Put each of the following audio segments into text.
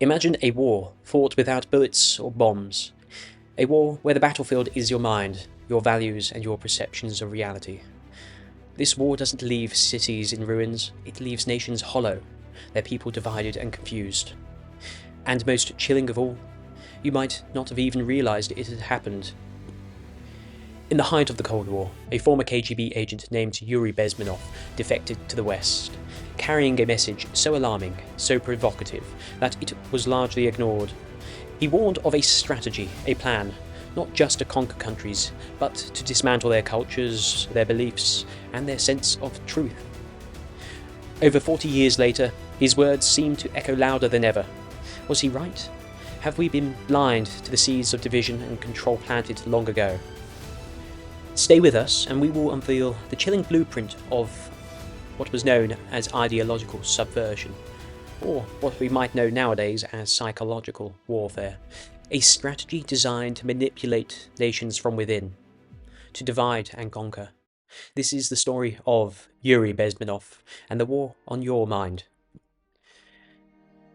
Imagine a war fought without bullets or bombs. A war where the battlefield is your mind, your values, and your perceptions of reality. This war doesn't leave cities in ruins, it leaves nations hollow, their people divided and confused. And most chilling of all, you might not have even realised it had happened. In the height of the Cold War, a former KGB agent named Yuri Bezmenov defected to the West, carrying a message so alarming, so provocative, that it was largely ignored. He warned of a strategy, a plan, not just to conquer countries, but to dismantle their cultures, their beliefs, and their sense of truth. Over 40 years later, his words seem to echo louder than ever. Was he right? Have we been blind to the seeds of division and control planted long ago? Stay with us and we will unveil the chilling blueprint of what was known as ideological subversion, or what we might know nowadays as psychological warfare, a strategy designed to manipulate nations from within, to divide and conquer. This is the story of Yuri Bezmenov and the war on your mind.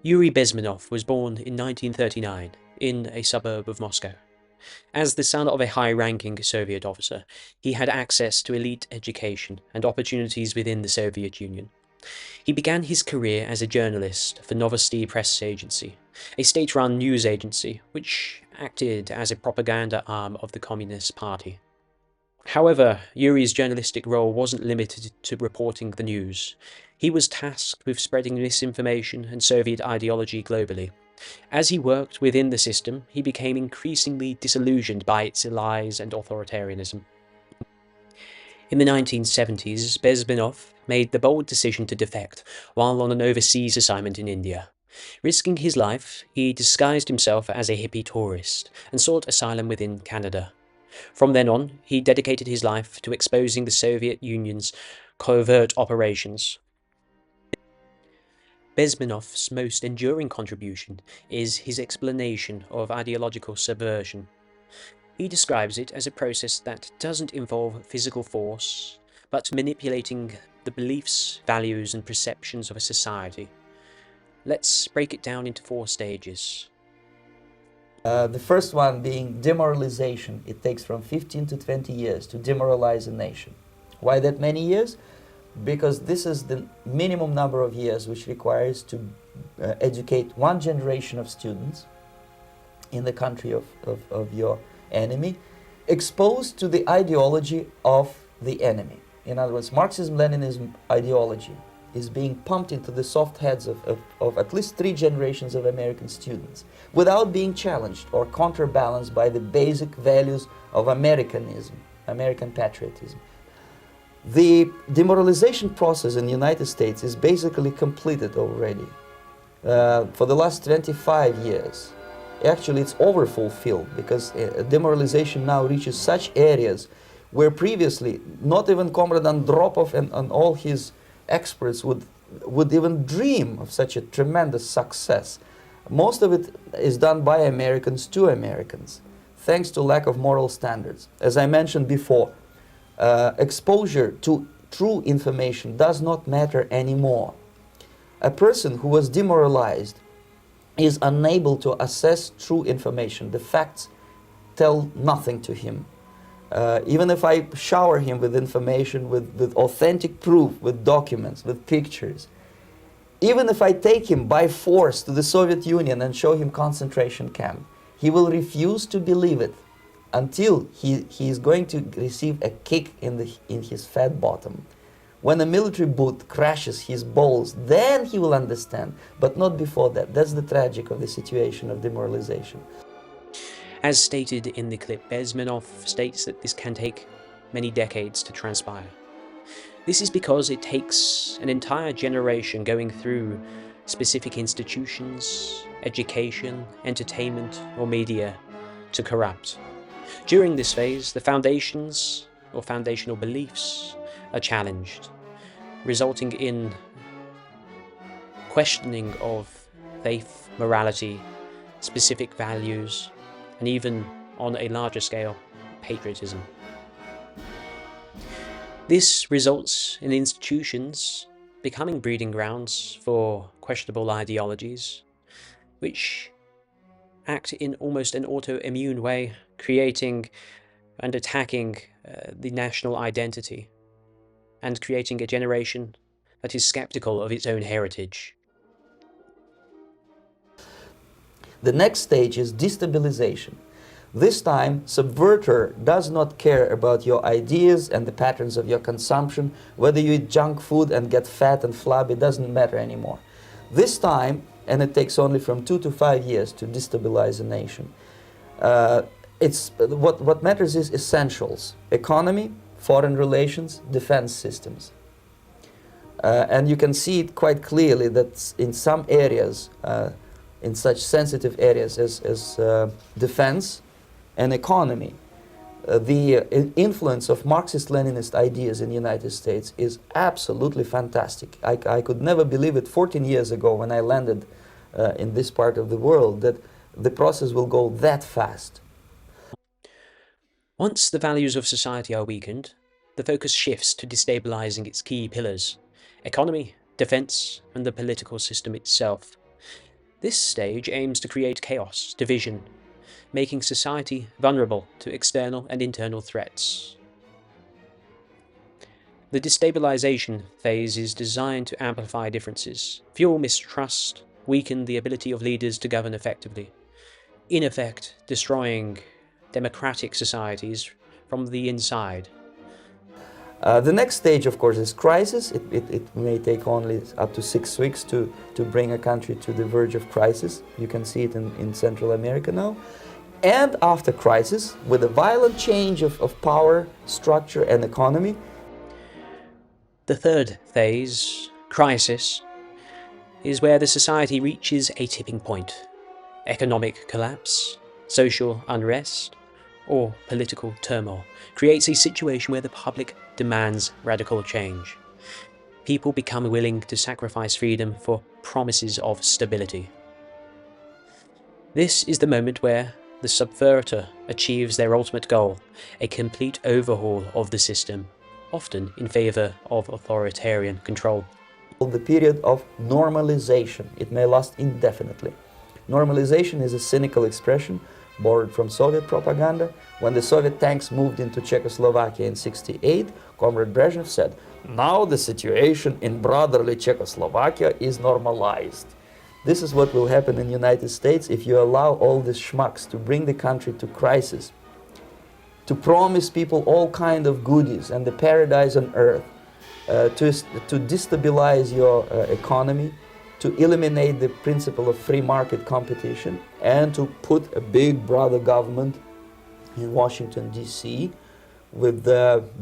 Yuri Bezmenov was born in 1939 in a suburb of Moscow. As the son of a high-ranking Soviet officer, he had access to elite education and opportunities within the Soviet Union. He began his career as a journalist for Novosti Press Agency, a state-run news agency which acted as a propaganda arm of the Communist Party. However, Yuri's journalistic role wasn't limited to reporting the news. He was tasked with spreading misinformation and Soviet ideology globally. As he worked within the system, he became increasingly disillusioned by its lies and authoritarianism. In the 1970s, Bezmenov made the bold decision to defect while on an overseas assignment in India. Risking his life, he disguised himself as a hippie tourist and sought asylum within Canada. From then on, he dedicated his life to exposing the Soviet Union's covert operations. Bezmenov's most enduring contribution is his explanation of ideological subversion. He describes it as a process that doesn't involve physical force, but manipulating the beliefs, values, and perceptions of a society. Let's break it down into 4 stages. The first one being demoralization. It takes from 15 to 20 years to demoralize a nation. Why that many years? Because this is the minimum number of years which requires to educate one generation of students in the country of your enemy, exposed to the ideology of the enemy. In other words, Marxism-Leninism ideology is being pumped into the soft heads of at least 3 generations of American students without being challenged or counterbalanced by the basic values of Americanism, American patriotism. The demoralization process in the United States is basically completed already. For the last 25 years, actually it's overfulfilled, because demoralization now reaches such areas where previously not even Comrade Andropov and all his experts would even dream of such a tremendous success. Most of it is done by Americans to Americans, thanks to lack of moral standards. As I mentioned before, exposure to true information does not matter anymore. A person who was demoralized is unable to assess true information. The facts tell nothing to him. Even if I shower him with information, with authentic proof, with documents, with pictures, even if I take him by force to the Soviet Union and show him concentration camp, he will refuse to believe it until he is going to receive a kick in his fat bottom. When a military boot crashes his balls, then he will understand, but not before that. That's the tragic of the situation of demoralization. As stated in the clip, Bezmenov states that this can take many decades to transpire. This is because it takes an entire generation going through specific institutions, education, entertainment, or media to corrupt. During this phase, the foundations or foundational beliefs are challenged, resulting in questioning of faith, morality, specific values, and even, on a larger scale, patriotism. This results in institutions becoming breeding grounds for questionable ideologies, which act in almost an autoimmune way, creating and attacking the national identity, and creating a generation that is skeptical of its own heritage. The next stage is destabilisation. This time, subverter does not care about your ideas and the patterns of your consumption. Whether you eat junk food and get fat and flabby, doesn't matter anymore. This time, and it takes only from 2 to 5 years to destabilize a nation, what matters is essentials: economy, foreign relations, defense systems. And you can see it quite clearly that in some areas, in such sensitive areas as defense and economy, the influence of Marxist-Leninist ideas in the United States is absolutely fantastic. I could never believe it 14 years ago when I landed in this part of the world that the process will go that fast. Once the values of society are weakened, the focus shifts to destabilizing its key pillars: economy, defense, and the political system itself. This stage aims to create chaos, division, making society vulnerable to external and internal threats. The destabilisation phase is designed to amplify differences, fuel mistrust, weaken the ability of leaders to govern effectively, in effect destroying democratic societies from the inside. The next stage, of course, is crisis. It may take only up to 6 weeks to bring a country to the verge of crisis. You can see it in Central America now. And after crisis, with a violent change of power, structure and economy. The third phase, crisis, is where the society reaches a tipping point. Economic collapse, social unrest, or political turmoil creates a situation where the public demands radical change. People become willing to sacrifice freedom for promises of stability. This is the moment where the subverter achieves their ultimate goal, a complete overhaul of the system, often in favor of authoritarian control. The period of normalization. It may last indefinitely. Normalization is a cynical expression borrowed from Soviet propaganda. When the Soviet tanks moved into Czechoslovakia in '68, Comrade Brezhnev said, "Now the situation in brotherly Czechoslovakia is normalized." This is what will happen in the United States if you allow all these schmucks to bring the country to crisis, to promise people all kind of goodies and the paradise on earth, to destabilize your economy, to eliminate the principle of free market competition, and to put a big brother government in Washington, D.C. with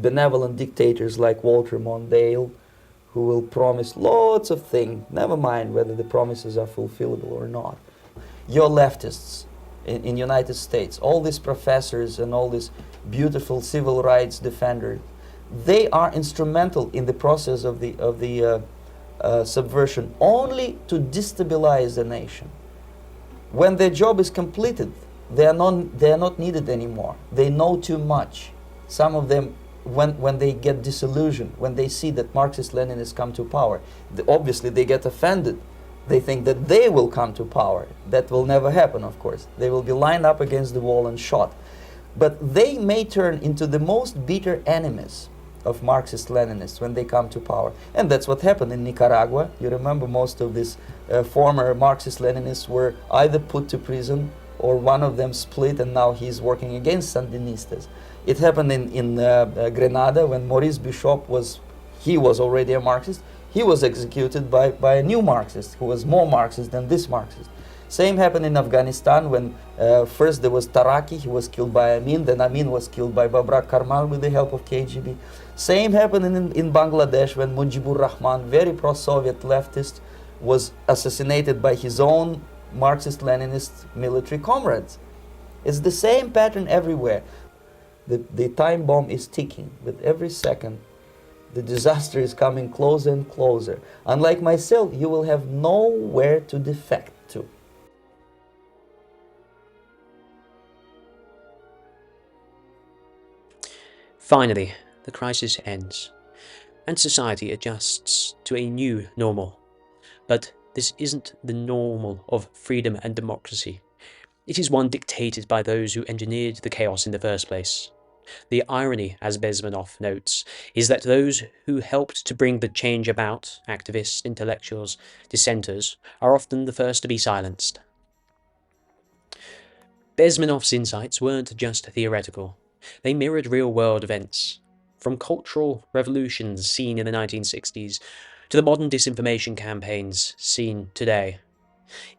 benevolent dictators like Walter Mondale, who will promise lots of things, never mind whether the promises are fulfillable or not. Your leftists in United States, all these professors and all these beautiful civil rights defenders, they are instrumental in the process of the subversion only to destabilize the nation. When their job is completed, they are not needed anymore. They know too much. Some of them, when they get disillusioned, when they see that Marxist-Leninists come to power, obviously they get offended. They think that they will come to power. That will never happen, of course. They will be lined up against the wall and shot. But they may turn into the most bitter enemies of Marxist-Leninists when they come to power. And that's what happened in Nicaragua. You remember most of these former Marxist-Leninists were either put to prison or one of them split and now he's working against Sandinistas. It happened in Grenada when Maurice Bishop was already a Marxist. He was executed by a new Marxist who was more Marxist than this Marxist. Same happened in Afghanistan when first there was Taraki, he was killed by Amin, then Amin was killed by Babrak Karmal with the help of KGB. Same happened in Bangladesh when Mujibur Rahman, very pro-Soviet leftist, was assassinated by his own Marxist-Leninist military comrades. It's the same pattern everywhere. The time bomb is ticking. With every second, the disaster is coming closer and closer. Unlike myself, you will have nowhere to defect to. Finally, the crisis ends, and society adjusts to a new normal. But this isn't the normal of freedom and democracy. It is one dictated by those who engineered the chaos in the first place. The irony, as Bezmenov notes, is that those who helped to bring the change about, activists, intellectuals, dissenters, are often the first to be silenced. Bezmenov's insights weren't just theoretical. They mirrored real-world events, from cultural revolutions seen in the 1960s to the modern disinformation campaigns seen today.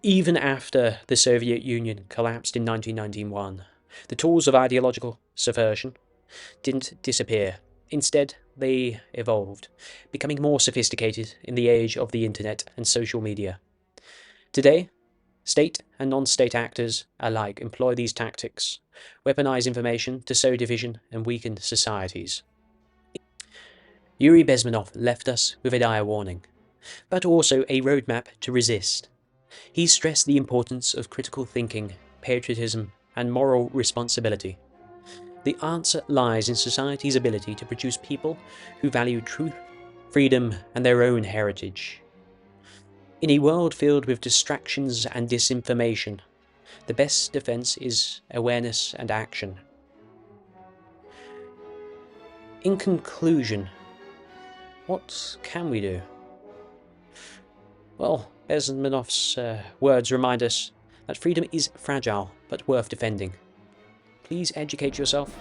Even after the Soviet Union collapsed in 1991, the tools of ideological subversion didn't disappear. Instead, they evolved, becoming more sophisticated in the age of the internet and social media. Today, state and non-state actors alike employ these tactics, weaponize information to sow division and weaken societies. Yuri Bezmenov left us with a dire warning, but also a roadmap to resist. He stressed the importance of critical thinking, patriotism, and moral responsibility. The answer lies in society's ability to produce people who value truth, freedom, and their own heritage. In a world filled with distractions and disinformation, the best defense is awareness and action. In conclusion, what can we do? Well, Bezmenov's words remind us that freedom is fragile but worth defending. Please educate yourself.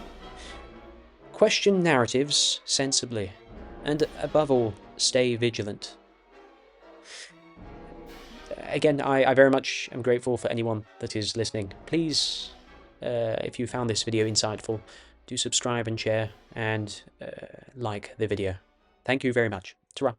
Question narratives sensibly, and above all, stay vigilant. Again, I very much am grateful for anyone that is listening. Please, if you found this video insightful, do subscribe and share, and like the video. Thank you very much. Ta-ra.